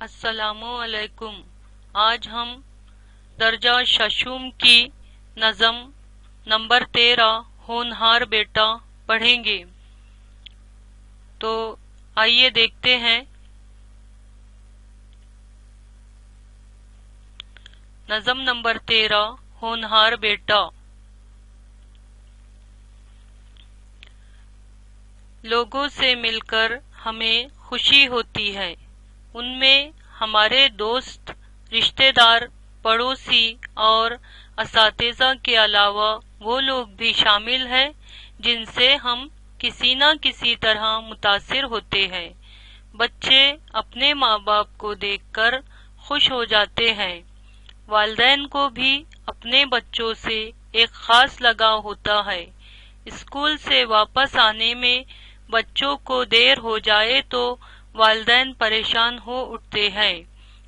السلام علیکم۔ آج ہم درجہ ششم کی نظم نمبر 13 ہونہار بیٹا پڑھیں گے۔ تو آئیے دیکھتے ہیں۔ نظم نمبر 13 ہونہار بیٹا۔ لوگوں سے مل کر ہمیں خوشی ہوتی ہے، ان میں ہمارے دوست، رشتہ دار، پڑوسی اور اساتذہ کے علاوہ وہ لوگ بھی شامل ہیں جن سے ہم کسی نہ کسی طرح متاثر ہوتے ہیں۔ بچے اپنے ماں باپ کو دیکھ کر خوش ہو جاتے ہیں۔ والدین کو بھی اپنے بچوں سے ایک خاص لگاؤ ہوتا ہے۔ اسکول سے واپس آنے میں بچوں کو دیر ہو جائے تو والدین پریشان ہو اٹھتے ہیں۔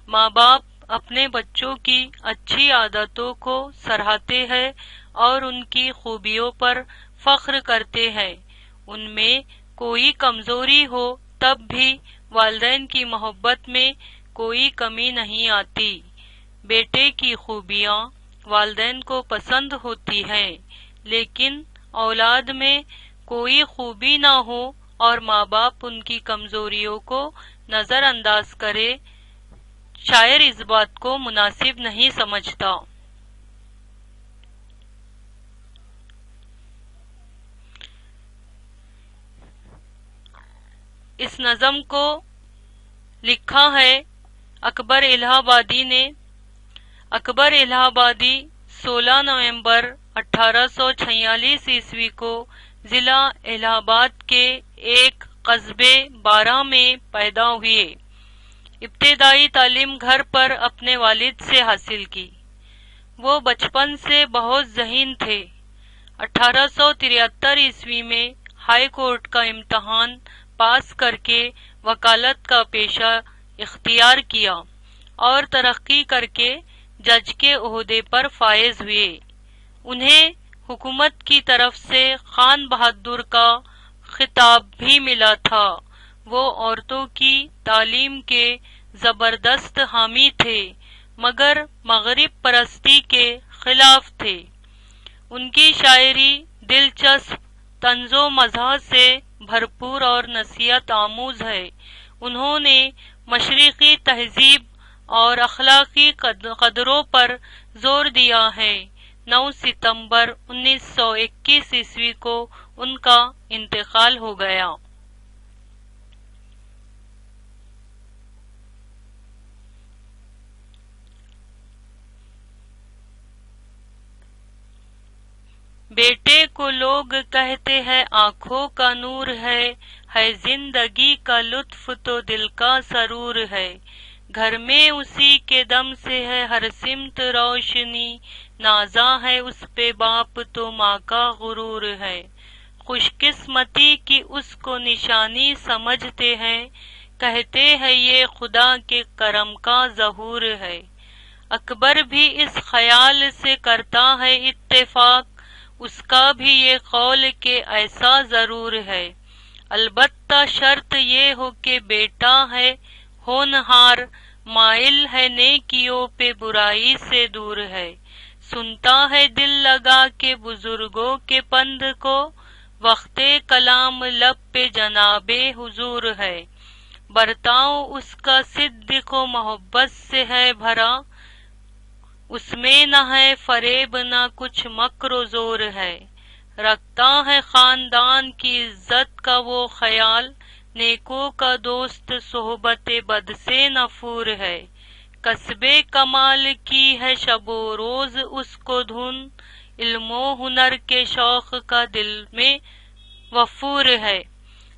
ماں باپ اپنے بچوں کی اچھی عادتوں کو سراہتے ہیں اور ان کی خوبیوں پر فخر کرتے ہیں۔ ان میں کوئی کمزوری ہو تب بھی والدین کی محبت میں کوئی کمی نہیں آتی۔ بیٹے کی خوبیاں والدین کو پسند ہوتی ہیں، لیکن اولاد میں کوئی خوبی نہ ہو اور ماں باپ ان کی کمزوریوں کو نظر انداز کرے، شاعر اس بات کو مناسب نہیں سمجھتا۔ اس نظم کو لکھا ہے اکبر الہ آبادی نے۔ اکبر الہ آبادی 16 نومبر 1846 عیسوی کو ضلع الہ آباد کے ایک قصبے بارہ میں پیدا ہوئے۔ ابتدائی تعلیم گھر پر اپنے والد سے حاصل کی۔ وہ بچپن سے بہت ذہین تھے۔ 1873 عیسوی میں ہائی کورٹ کا امتحان پاس کر کے وکالت کا پیشہ اختیار کیا اور ترقی کر کے جج کے عہدے پر فائز ہوئے۔ انہیں حکومت کی طرف سے خان بہادر کا خطاب بھی ملا تھا۔ وہ عورتوں کی تعلیم کے زبردست حامی تھے، مگر مغرب پرستی کے خلاف تھے۔ ان کی شاعری دلچسپ طنز و مزاح سے بھرپور اور نصیحت آموز ہے۔ انہوں نے مشرقی تہذیب اور اخلاقی قدروں پر زور دیا ہے۔ 9 ستمبر 1921 عیسوی کو ان کا انتقال ہو گیا۔ بیٹے کو لوگ کہتے ہیں آنکھوں کا نور ہے زندگی کا لطف تو دل کا سرور ہے۔ گھر میں اسی کے دم سے ہے ہر سمت روشنی، نازا ہے اس پہ باپ تو ماں کا غرور ہے۔ خوش قسمتی کی اس کو نشانی سمجھتے ہیں، کہتے ہیں یہ خدا کے کرم کا ظہور ہے۔ اکبر بھی اس خیال سے کرتا ہے اتفاق، اس کا بھی یہ قول کہ ایسا ضرور ہے۔ البتہ شرط یہ ہو کہ بیٹا ہے ہونہار، مائل ہے نیکیوں پہ برائی سے دور ہے۔ سنتا ہے دل لگا کے بزرگوں کے پند کو، وقت کلام لب پہ جناب حضور ہے۔ برتاؤ اس کا صدق و محبت سے ہے بھرا، اس میں نہ ہے فریب نہ کچھ مکر و زور ہے۔ رکھتا ہے خاندان کی عزت کا وہ خیال، نیکوں کا دوست صحبت بد سے نفور ہے۔ کسب کمال کی ہے شب و روز اس کو دھن، علم و ہنر کے شوق کا دل میں وفور ہے۔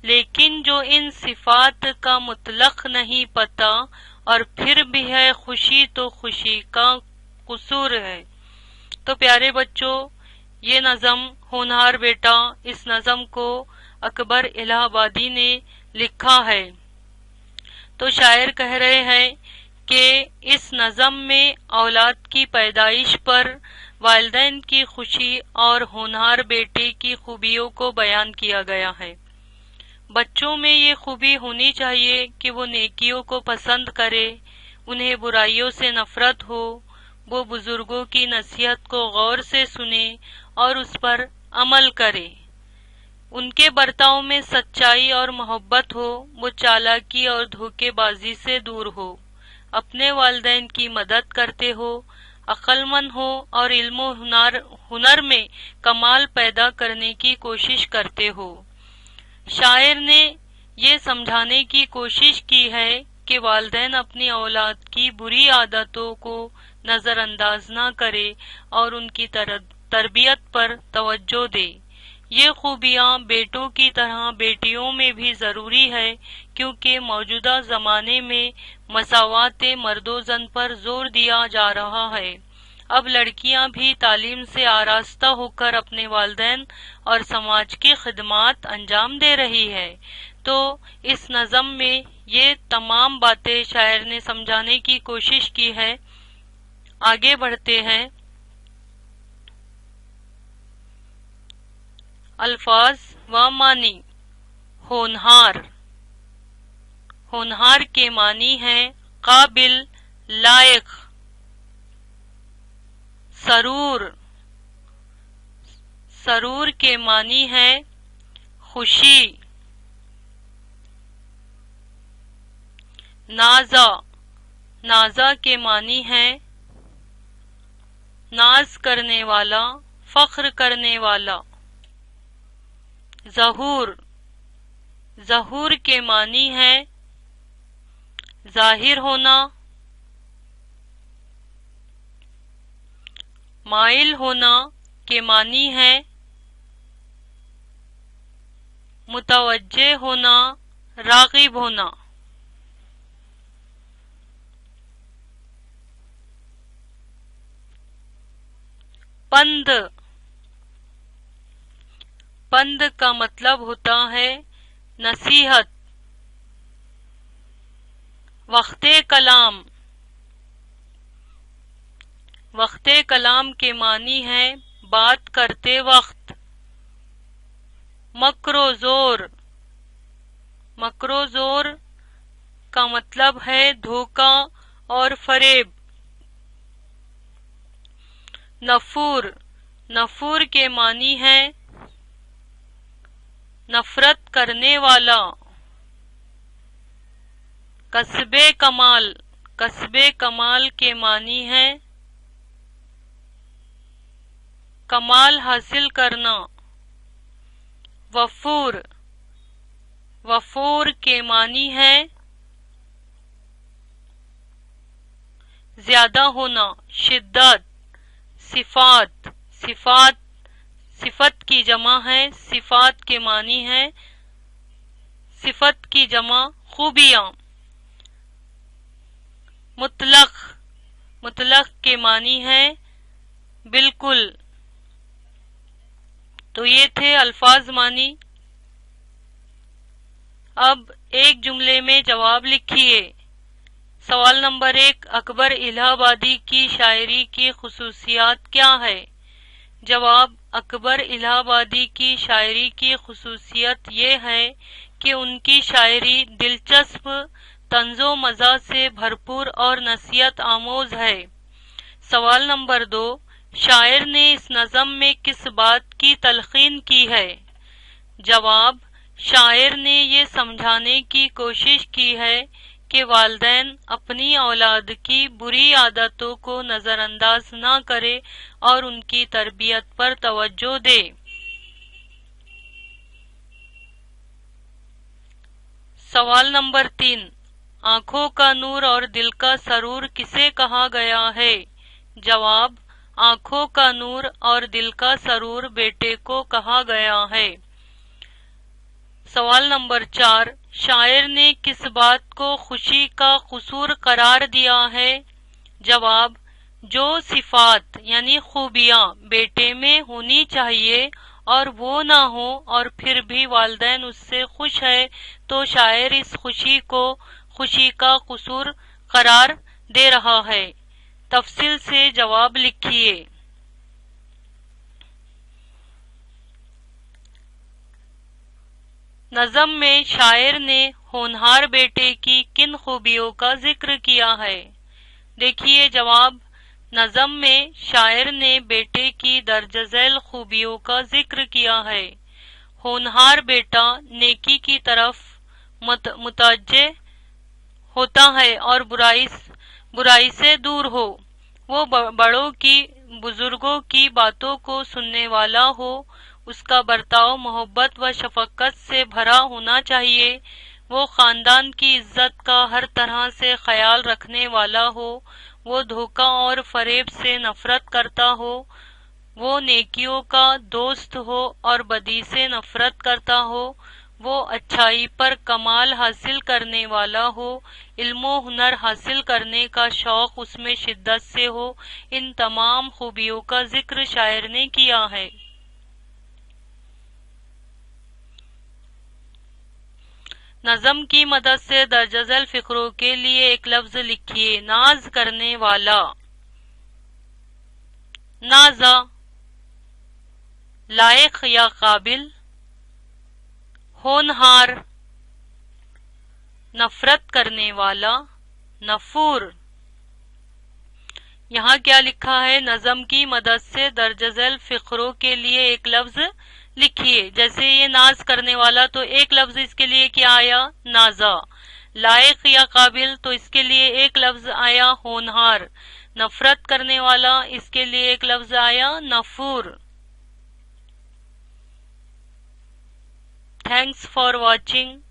لیکن جو ان صفات کا مطلق نہیں پتا اور پھر بھی ہے خوشی تو خوشی کا قصور ہے۔ تو پیارے بچوں، یہ نظم ہونہار بیٹا، اس نظم کو اکبر الہ آبادی نے لکھا ہے۔ تو شاعر کہہ رہے ہیں کہ اس نظم میں اولاد کی پیدائش پر والدین کی خوشی اور ہونہار بیٹے کی خوبیوں کو بیان کیا گیا ہے۔ بچوں میں یہ خوبی ہونی چاہیے کہ وہ نیکیوں کو پسند کرے، انہیں برائیوں سے نفرت ہو، وہ بزرگوں کی نصیحت کو غور سے سنے اور اس پر عمل کرے، ان کے برتاؤ میں سچائی اور محبت ہو، وہ چالاکی اور دھوکے بازی سے دور ہو، اپنے والدین کی مدد کرتے ہو، عقل مند ہو اور علم و ہنر میں کمال پیدا کرنے کی کوشش کرتے ہو۔ شاعر نے یہ سمجھانے کی کوشش کی ہے کہ والدین اپنی اولاد کی بری عادتوں کو نظر انداز نہ کرے اور ان کی تربیت پر توجہ دے۔ یہ خوبیاں بیٹوں کی طرح بیٹیوں میں بھی ضروری ہے، کیونکہ موجودہ زمانے میں مساوات مرد و زن پر زور دیا جا رہا ہے۔ اب لڑکیاں بھی تعلیم سے آراستہ ہو کر اپنے والدین اور سماج کی خدمات انجام دے رہی ہے۔ تو اس نظم میں یہ تمام باتیں شاعر نے سمجھانے کی کوشش کی ہے۔ آگے بڑھتے ہیں۔ الفاظ و معنی۔ ہونہار۔ ہونہار کے معنی ہیں قابل، لائق۔ سرور۔ سرور کے معنی ہے خوشی۔ نازا۔ نازا کے معنی ہے ناز کرنے والا، فخر کرنے والا۔ ظہور۔ ظہور کے معنی ہے ظاہر ہونا، مائل ہونا کے معنی ہے متوجہ ہونا، راغب ہونا۔ پند۔ پند کا مطلب ہوتا ہے نصیحت۔ وقت کلام۔ وقت کلام کے معنی ہے بات کرتے وقت۔ مکر و زور۔ مکر و زور کا مطلب ہے دھوکہ اور فریب۔ نفور۔ نفور کے معنی ہے نفرت کرنے والا۔ کسب کمال۔ کسب کمال کے معنی ہے کمال حاصل کرنا۔ وفور۔ وفور کے معنی ہے زیادہ ہونا، شدت۔ صفات۔ صفات صفت کی جمع ہے، صفات کے معنی ہے صفت کی جمع خوبیاں۔ مطلق۔ مطلق کے معنی ہے بالکل۔ تو یہ تھے الفاظ معنی۔ اب ایک جملے میں جواب لکھیے۔ سوال نمبر 1، اکبر الہ آبادی کی شاعری کی خصوصیات کیا ہے؟ جواب، اکبر الہ آبادی کی شاعری کی خصوصیت یہ ہے کہ ان کی شاعری دلچسپ، طنز و مزاح سے بھرپور اور نصیحت آموز ہے۔ سوال نمبر 2، شاعر نے اس نظم میں کس بات کی تلقین کی ہے؟ جواب، شاعر نے یہ سمجھانے کی کوشش کی ہے کہ والدین اپنی اولاد کی بری عادتوں کو نظر انداز نہ کرے اور ان کی تربیت پر توجہ دے۔ سوال نمبر 3، آنکھوں کا نور اور دل کا سرور کسے کہا گیا ہے؟ جواب، آنکھوں کا نور اور دل کا سرور بیٹے کو کہا گیا ہے۔ سوال نمبر 4، شاعر نے کس بات کو خوشی کا قصور قرار دیا ہے؟ جواب، جو صفات یعنی خوبیاں بیٹے میں ہونی چاہیے اور وہ نہ ہو اور پھر بھی والدین اس سے خوش ہے تو شاعر اس خوشی کو خوشی کا قصور قرار دے رہا ہے۔ تفصیل سے جواب لکھیے۔ نظم میں شاعر نے ہونہار بیٹے کی کن خوبیوں کا ذکر کیا ہے؟ دیکھیے جواب، نظم میں شاعر نے بیٹے کی درج ذیل خوبیوں کا ذکر کیا ہے۔ ہونہار بیٹا نیکی کی طرف متوجہ ہوتا ہے اور برائی سے دور ہو، وہ بڑوں کی، بزرگوں کی باتوں کو سننے والا ہو، اس کا برتاؤ محبت و شفقت سے بھرا ہونا چاہیے، وہ خاندان کی عزت کا ہر طرح سے خیال رکھنے والا ہو، وہ دھوکہ اور فریب سے نفرت کرتا ہو، وہ نیکیوں کا دوست ہو اور بدی سے نفرت کرتا ہو، وہ اچھائی پر کمال حاصل کرنے والا ہو، علم و ہنر حاصل کرنے کا شوق اس میں شدت سے ہو۔ ان تمام خوبیوں کا ذکر شاعر نے کیا ہے۔ نظم کی مدد سے درج ذیل فقروں کے لیے ایک لفظ لکھیے۔ ناز کرنے والا، نازا، لائق یا قابل، ہونہار، نفرت کرنے والا، نفور۔ یہاں کیا لکھا ہے؟ نظم کی مدد سے درج ذیل فقروں کے لیے ایک لفظ لکھیے۔ جیسے یہ ناز کرنے والا تو ایک لفظ اس کے لیے کیا آیا؟ نازا۔ لائق یا قابل تو اس کے لیے ایک لفظ آیا ہونہار۔ نفرت کرنے والا اس کے لیے ایک لفظ آیا نفور۔ Thanks for watching.